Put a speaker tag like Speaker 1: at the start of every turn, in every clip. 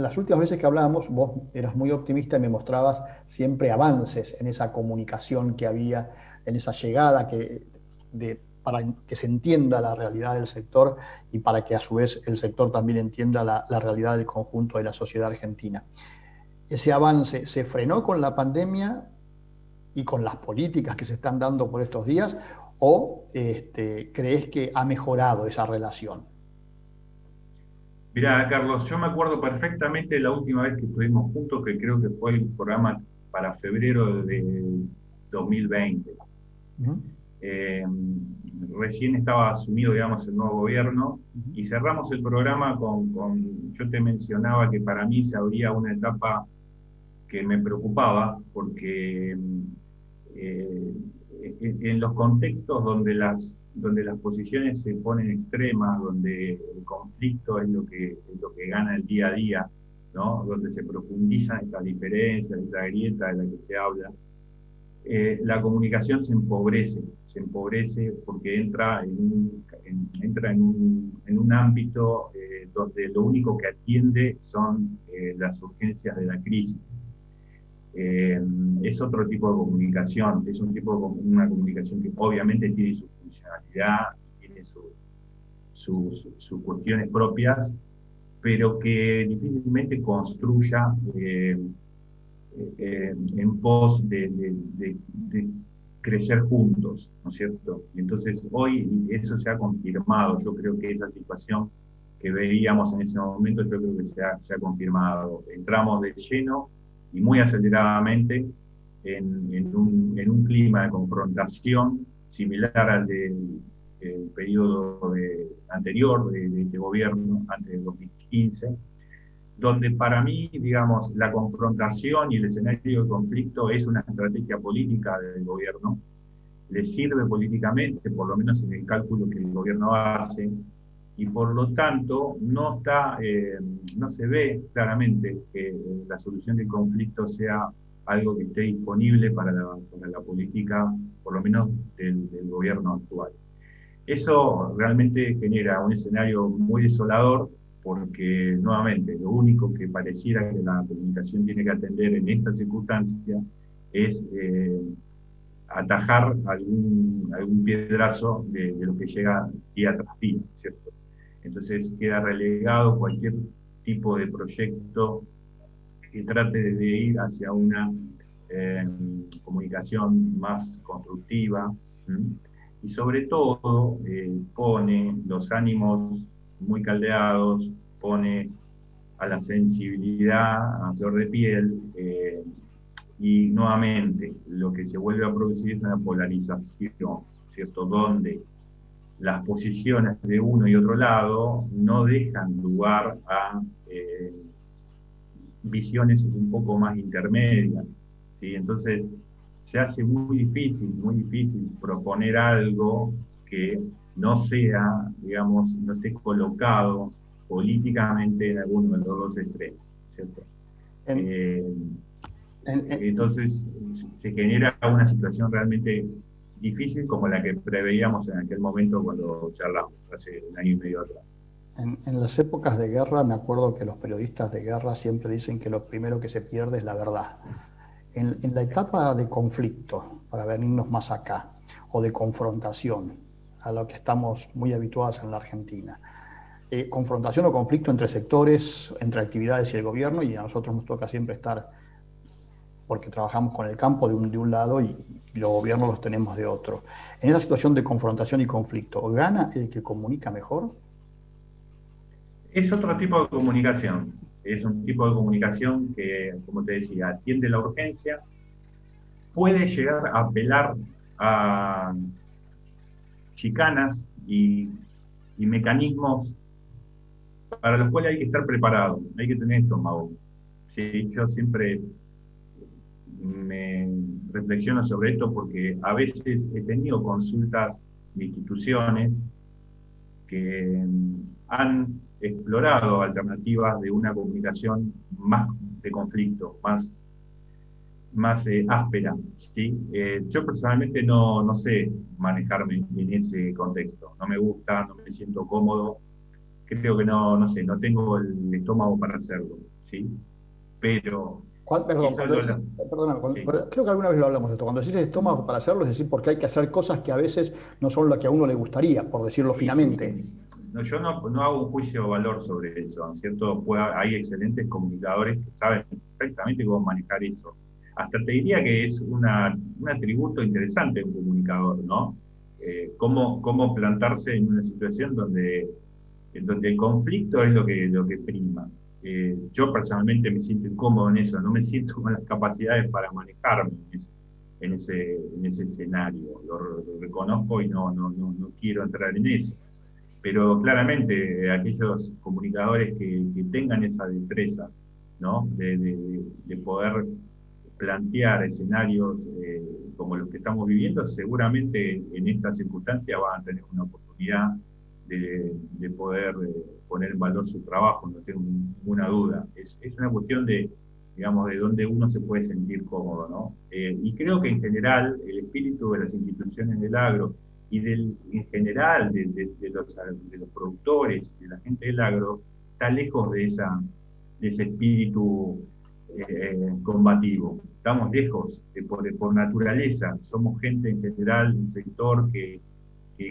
Speaker 1: las últimas veces que hablábamos, vos eras muy optimista y me mostrabas siempre avances en esa comunicación que había, en esa llegada para que se entienda la realidad del sector y para que a su vez el sector también entienda la realidad del conjunto de la sociedad argentina. ¿Ese avance se frenó con la pandemia y con las políticas que se están dando por estos días? ¿O crees que ha mejorado esa relación?
Speaker 2: Mirá, Carlos, yo me acuerdo perfectamente la última vez que estuvimos juntos, que creo que fue el programa para febrero de 2020.
Speaker 1: Ujú.
Speaker 2: Eh, Recién estaba asumido, digamos, el nuevo gobierno y cerramos el programa yo te mencionaba que para mí se abría una etapa que me preocupaba porque eh, en los contextos donde las posiciones se ponen extremas, donde el conflicto es lo que gana el día a día, ¿no? Donde se profundizan estas diferencias, esta grieta de la que se habla, la comunicación se empobrece porque entra en un ámbito donde lo único que atiende son las urgencias de la crisis. Eh, es otro tipo de comunicación, es una comunicación que obviamente tiene su funcionalidad, tiene sus cuestiones propias, pero que difícilmente construya en pos de crecer juntos, ¿no es cierto? Y entonces hoy eso se ha confirmado, yo creo que esa situación que veíamos en ese momento, yo creo que se ha confirmado. Entramos de lleno y muy aceleradamente en un clima de confrontación similar al del periodo anterior de este gobierno, antes del 2015, donde para mí, digamos, la confrontación y el escenario de conflicto es una estrategia política del gobierno, le sirve políticamente, por lo menos en el cálculo que el gobierno hace, y por lo tanto no se ve claramente que la solución del conflicto sea algo que esté disponible para la política, por lo menos del gobierno actual. Eso realmente genera un escenario muy desolador porque, nuevamente, lo único que pareciera que la comunicación tiene que atender en esta circunstancia es atajar algún piedrazo de lo que llega día tras día, ¿cierto? Entonces queda relegado cualquier tipo de proyecto que trate de ir hacia una eh, comunicación más constructiva. ¿M? Y sobre todo pone los ánimos muy caldeados, pone a la sensibilidad a flor de piel, y nuevamente lo que se vuelve a producir es una polarización, ¿cierto? Donde las posiciones de uno y otro lado no dejan lugar a visiones un poco más intermedias, ¿sí? Entonces se hace muy difícil proponer algo que no sea, digamos, no esté colocado políticamente en alguno de los dos extremos, ¿cierto?
Speaker 1: En,
Speaker 2: Eh,
Speaker 1: en-
Speaker 2: entonces se genera una situación realmente difícil como la que preveíamos en aquel momento cuando charlamos, hace un año y medio atrás.
Speaker 1: en las épocas de guerra me acuerdo que los periodistas de guerra siempre dicen que lo primero que se pierde es la verdad. En la etapa de conflicto, para venirnos más acá, o de confrontación, a lo que estamos muy habituados en la Argentina, confrontación o conflicto entre sectores, entre actividades y el gobierno, y a nosotros nos toca siempre estar, porque trabajamos con el campo de un lado y los gobiernos los tenemos de otro. En esa situación de confrontación y conflicto, ¿gana el que comunica mejor?
Speaker 2: Es otro tipo de comunicación, es un tipo de comunicación que, como te decía, atiende la urgencia, puede llegar a apelar a chicanas y mecanismos para los cuales hay que estar preparado, hay que tener estómago. Sí, yo siempre me reflexiono sobre esto porque a veces he tenido consultas de instituciones que han explorado alternativas de una comunicación más de conflicto, más áspera. ¿Sí? Yo personalmente no sé manejarme en ese contexto, no me gusta, no me siento cómodo, creo que no sé, no tengo el estómago para hacerlo. ¿sí? Pero
Speaker 1: Perdón,
Speaker 2: eso
Speaker 1: cuando
Speaker 2: lo,
Speaker 1: decís, perdóname,
Speaker 2: sí.
Speaker 1: creo que alguna vez lo hablamos de esto. Cuando decís estómago para hacerlo, es decir, porque hay que hacer cosas que a veces no son lo que a uno le gustaría, por decirlo
Speaker 2: Sí, sí, sí.
Speaker 1: finamente.
Speaker 2: No, yo no hago un juicio de valor sobre eso, ¿no es cierto? Hay excelentes comunicadores que saben perfectamente cómo manejar eso. Hasta te diría que es un atributo interesante de un comunicador, ¿no? Cómo plantarse en una situación en donde el conflicto es lo que prima. Yo personalmente me siento incómodo en eso, no me siento con las capacidades para manejarme en ese escenario. Lo reconozco y no quiero entrar en eso. Pero claramente aquellos comunicadores que tengan esa destreza, ¿no? De poder plantear escenarios como los que estamos viviendo, seguramente en estas circunstancias van a tener una oportunidad de poder poner en valor su trabajo, no tengo ninguna duda. Es una cuestión de, digamos, de dónde uno se puede sentir cómodo, ¿no? Y creo que en general el espíritu de las instituciones del agro y en general de los productores, de la gente del agro, está lejos de ese espíritu combativo. Estamos lejos, por naturaleza. Somos gente en general, un sector que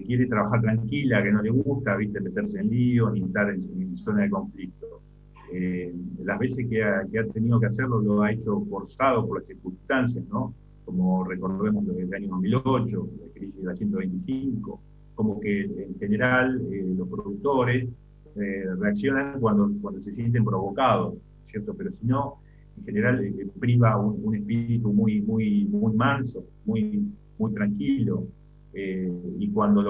Speaker 2: quiere trabajar tranquila, que no le gusta, viste, meterse en lío ni estar en zona de conflicto. Las veces que ha tenido que hacerlo lo ha hecho forzado por las circunstancias, ¿no? Como recordemos lo del año 2008, la crisis de la 125, como que en general los productores reaccionan cuando se sienten provocados, ¿cierto? Pero si no, en general priva un espíritu muy manso, muy tranquilo, y cuando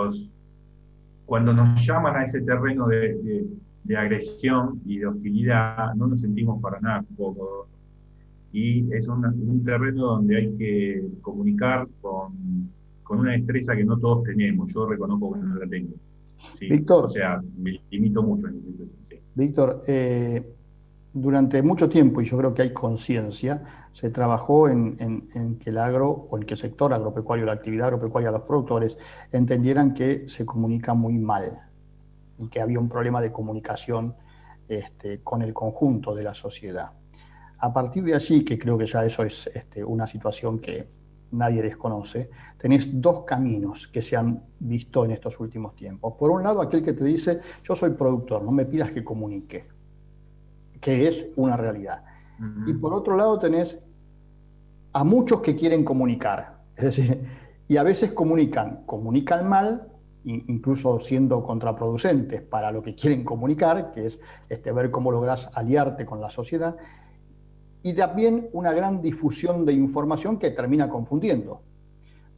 Speaker 2: nos llaman a ese terreno de agresión y de hostilidad, no nos sentimos para nada cómodos. Y es un terreno donde hay que comunicar con una destreza que no todos tenemos. Yo reconozco que no la tengo. ¿Sí? O
Speaker 1: Víctor,
Speaker 2: sea, me limito mucho en ese sentido. Sí.
Speaker 1: Víctor, durante mucho tiempo, y yo creo que hay conciencia, se trabajó en que el agro o en que el sector agropecuario, la actividad agropecuaria, los productores entendieran que se comunica muy mal y que había un problema de comunicación con el conjunto de la sociedad. A partir de allí, que creo que ya eso es una situación que nadie desconoce, tenés dos caminos que se han visto en estos últimos tiempos. Por un lado, aquel que te dice, yo soy productor, no me pidas que comunique, que es una realidad.
Speaker 2: Uh
Speaker 1: Y
Speaker 2: -huh.
Speaker 1: por otro lado, tenés a muchos que quieren comunicar, es decir, y a veces comunican mal, incluso siendo contraproducentes para lo que quieren comunicar, que es ver cómo logras aliarte con la sociedad, y también una gran difusión de información que termina confundiendo.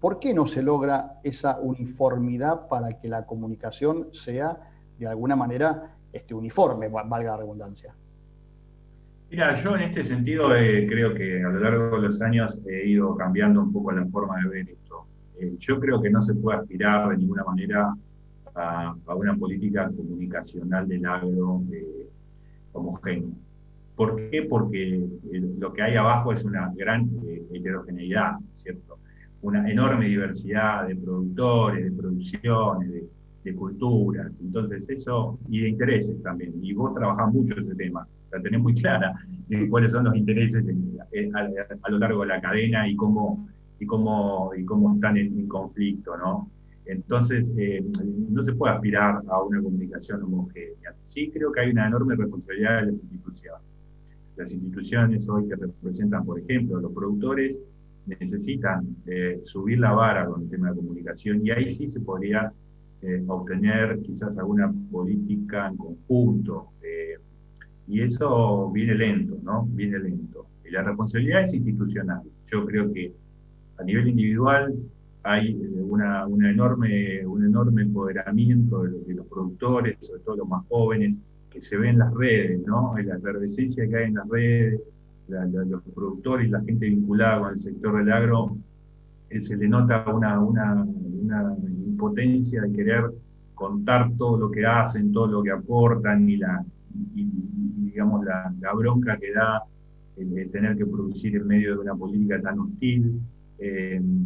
Speaker 1: ¿Por qué no se logra esa uniformidad para que la comunicación sea de alguna manera uniforme, valga la redundancia?
Speaker 2: Mira, yo en este sentido creo que a lo largo de los años he ido cambiando un poco la forma de ver esto. Yo creo que no se puede aspirar de ninguna manera a una política comunicacional del agro homogénea. ¿Por qué? Porque lo que hay abajo es una gran heterogeneidad, ¿cierto? Una enorme diversidad de productores, de producciones, de culturas, entonces eso, y de intereses también. Y vos trabajás mucho ese tema, la tenés muy clara de cuáles son los intereses a lo largo de la cadena y cómo están en conflicto, ¿no? Entonces, no se puede aspirar a una comunicación homogénea. Sí creo que hay una enorme responsabilidad de las instituciones. Las instituciones hoy que representan, por ejemplo, los productores, necesitan subir la vara con el tema de comunicación y ahí sí se podría obtener quizás alguna política en conjunto. Y eso viene lento, ¿no? Viene lento. Y la responsabilidad es institucional. Yo creo que a nivel individual hay un enorme empoderamiento de los productores, sobre todo los más jóvenes, que se ve en las redes, ¿no? En la efervescencia que hay en las redes, los productores, la gente vinculada con el sector del agro, se le nota una impotencia de querer contar todo lo que hacen, todo lo que aportan digamos, la bronca que da el tener que producir en medio de una política tan hostil.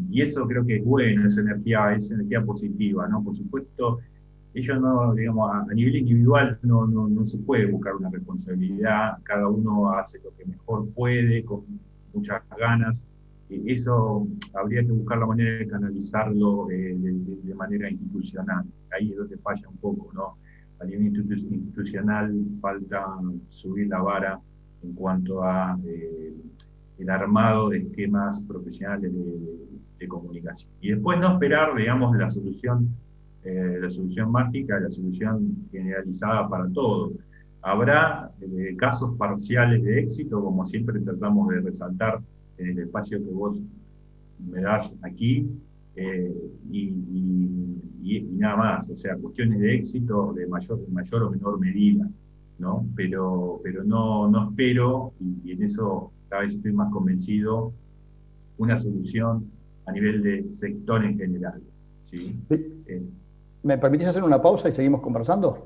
Speaker 2: Y eso creo que es bueno, es energía positiva, ¿no? Por supuesto, ellos no, digamos, a nivel individual no se puede buscar una responsabilidad, cada uno hace lo que mejor puede, con muchas ganas. Eso habría que buscar la manera de canalizarlo de manera institucional. Ahí es donde falla un poco, ¿no? A nivel institucional falta subir la vara en cuanto a el armado de esquemas profesionales de comunicación. Y después no esperar, digamos, la solución mágica, la solución generalizada para todo. Habrá casos parciales de éxito, como siempre tratamos de resaltar en el espacio que vos me das aquí, eh, y, y nada más, o sea, cuestiones de éxito de mayor o menor medida, ¿no? Pero no espero, y en eso cada vez estoy más convencido, una solución a nivel de sector en general, ¿sí?
Speaker 1: Sí.
Speaker 2: Eh,
Speaker 1: ¿Me permitís hacer una pausa y seguimos conversando?